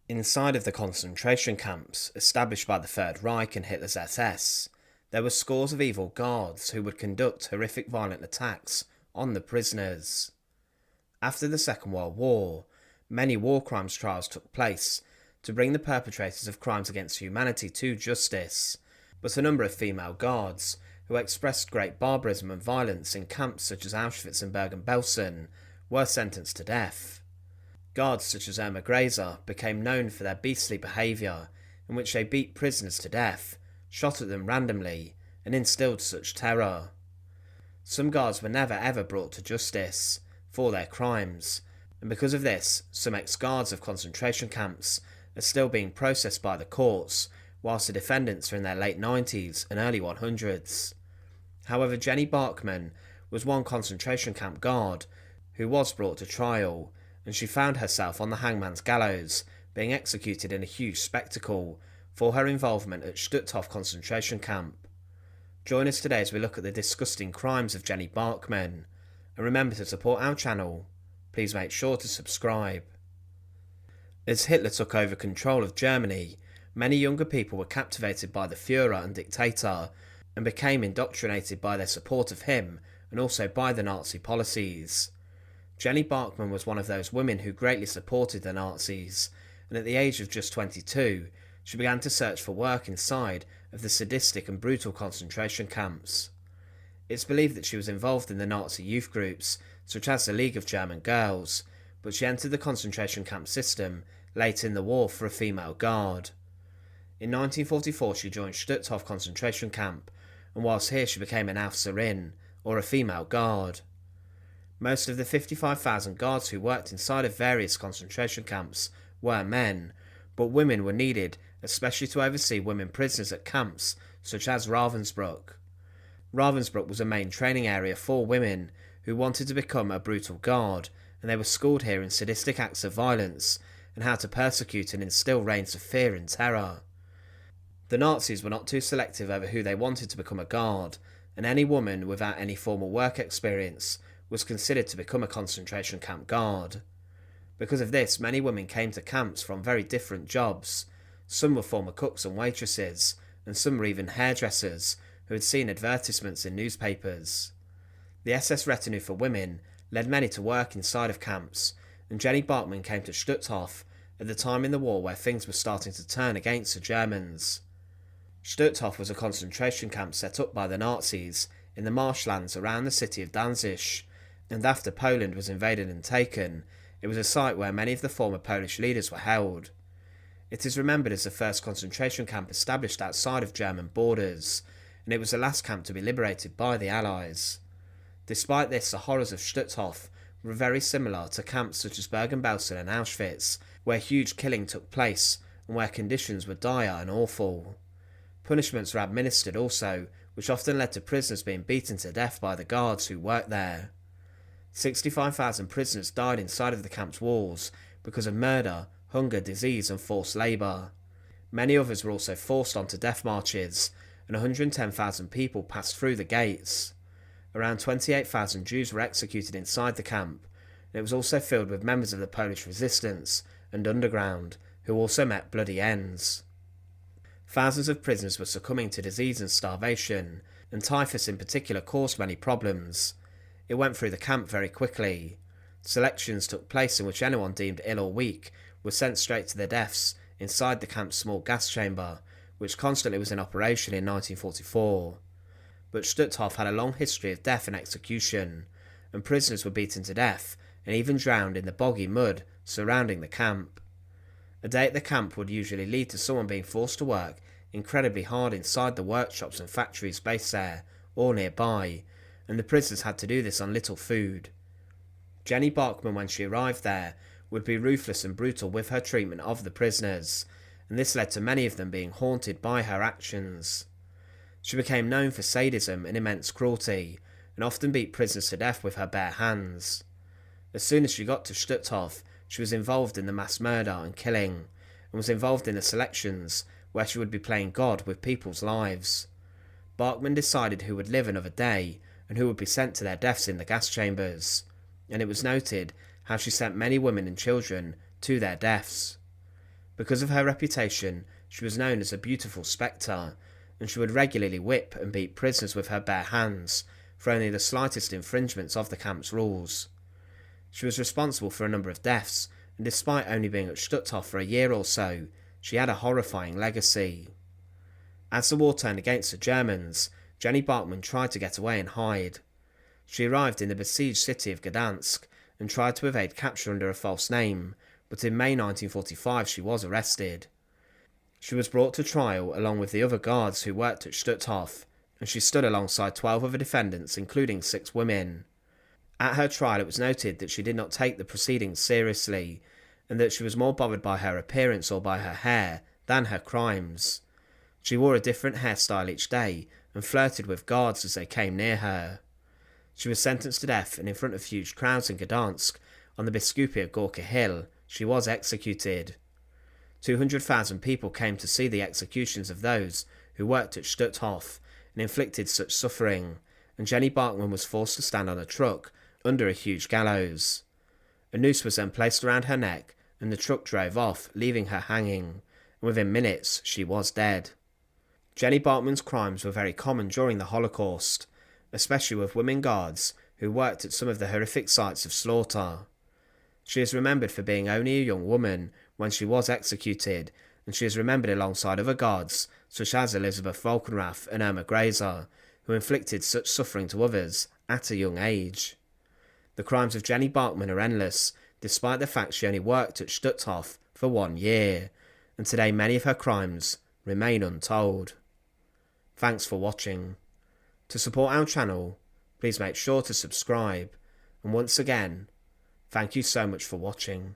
Inside of the concentration camps established by the Third Reich and Hitler's SS, there were scores of evil guards who would conduct horrific violent attacks on the prisoners. After the Second World War, many war crimes trials took place to bring the perpetrators of crimes against humanity to justice, but a number of female guards who expressed great barbarism and violence in camps such as Auschwitz and Bergen-Belsen were sentenced to death. Guards such as Irma Grazer became known for their beastly behaviour, in which they beat prisoners to death, shot at them randomly, and instilled such terror. Some guards were never ever brought to justice for their crimes, and because of this, some ex-guards of concentration camps are still being processed by the courts, whilst the defendants are in their late 90s and early 100s. However, Jenny Barkmann was one concentration camp guard who was brought to trial, and she found herself on the hangman's gallows, being executed in a huge spectacle for her involvement at Stutthof Concentration Camp. Join us today as we look at the disgusting crimes of Jenny Barkmann, and remember to support our channel. Please make sure to subscribe. As Hitler took over control of Germany, many younger people were captivated by the Führer and dictator, and became indoctrinated by their support of him and also by the Nazi policies. Jenny Barkmann was one of those women who greatly supported the Nazis, and at the age of just 22, she began to search for work inside of the sadistic and brutal concentration camps. It's believed that she was involved in the Nazi youth groups, such as the League of German Girls, but she entered the concentration camp system late in the war for a female guard. In 1944 she joined Stutthof Concentration Camp, and whilst here she became an Aufseherin, or a female guard. Most of the 55,000 guards who worked inside of various concentration camps were men, but women were needed, especially to oversee women prisoners at camps such as Ravensbrück. Ravensbrück was a main training area for women who wanted to become a brutal guard, and they were schooled here in sadistic acts of violence and how to persecute and instill reigns of fear and terror. The Nazis were not too selective over who they wanted to become a guard, and any woman without any formal work experience was considered to become a concentration camp guard. Because of this, many women came to camps from very different jobs. Some were former cooks and waitresses, and some were even hairdressers who had seen advertisements in newspapers. The SS retinue for women led many to work inside of camps, and Jenny Barkmann came to Stutthof at the time in the war where things were starting to turn against the Germans. Stutthof was a concentration camp set up by the Nazis in the marshlands around the city of Gdansk, and after Poland was invaded and taken, it was a site where many of the former Polish leaders were held. It is remembered as the first concentration camp established outside of German borders, and it was the last camp to be liberated by the Allies. Despite this, the horrors of Stutthof were very similar to camps such as Bergen-Belsen and Auschwitz, where huge killing took place and where conditions were dire and awful. Punishments were administered also, which often led to prisoners being beaten to death by the guards who worked there. 65,000 prisoners died inside of the camp's walls because of murder, hunger, disease and forced labour. Many others were also forced onto death marches, and 110,000 people passed through the gates. Around 28,000 Jews were executed inside the camp, and it was also filled with members of the Polish resistance and underground, who also met bloody ends. Thousands of prisoners were succumbing to disease and starvation, and typhus in particular caused many problems. It went through the camp very quickly. Selections took place in which anyone deemed ill or weak was sent straight to their deaths inside the camp's small gas chamber, which constantly was in operation in 1944. But Stutthof had a long history of death and execution, and prisoners were beaten to death and even drowned in the boggy mud surrounding the camp. A day at the camp would usually lead to someone being forced to work incredibly hard inside the workshops and factories based there or nearby, and the prisoners had to do this on little food. Jenny Barkmann, when she arrived there, would be ruthless and brutal with her treatment of the prisoners, and this led to many of them being haunted by her actions. She became known for sadism and immense cruelty, and often beat prisoners to death with her bare hands. As soon as she got to Stutthof, she was involved in the mass murder and killing, and was involved in the selections, where she would be playing God with people's lives. Barkmann decided who would live another day, and who would be sent to their deaths in the gas chambers, and it was noted how she sent many women and children to their deaths. Because of her reputation, she was known as a beautiful Spectre, and she would regularly whip and beat prisoners with her bare hands for only the slightest infringements of the camp's rules. She was responsible for a number of deaths, and despite only being at Stutthof for a year or so, she had a horrifying legacy. As the war turned against the Germans, Jenny Barkmann tried to get away and hide. She arrived in the besieged city of Gdansk and tried to evade capture under a false name, but in May 1945 she was arrested. She was brought to trial along with the other guards who worked at Stutthof, and she stood alongside 12 other defendants, including 6 women. At her trial it was noted that she did not take the proceedings seriously, and that she was more bothered by her appearance or by her hair than her crimes. She wore a different hairstyle each day and flirted with guards as they came near her. She was sentenced to death, and in front of huge crowds in Gdansk, on the Biskupia Gorka Hill, she was executed. 200,000 people came to see the executions of those who worked at Stutthof and inflicted such suffering, and Jenny Barkmann was forced to stand on a truck under a huge gallows. A noose was then placed around her neck, and the truck drove off, leaving her hanging, and within minutes she was dead. Jenny Barkmann's crimes were very common during the Holocaust, especially with women guards who worked at some of the horrific sites of slaughter. She is remembered for being only a young woman when she was executed, and she is remembered alongside other guards such as Elizabeth Volkenrath and Irma Grazer, who inflicted such suffering to others at a young age. The crimes of Jenny Barkmann are endless, despite the fact she only worked at Stutthof for 1 year, and today many of her crimes remain untold. Thanks for watching. To support our channel, please make sure to subscribe, and once again, thank you so much for watching.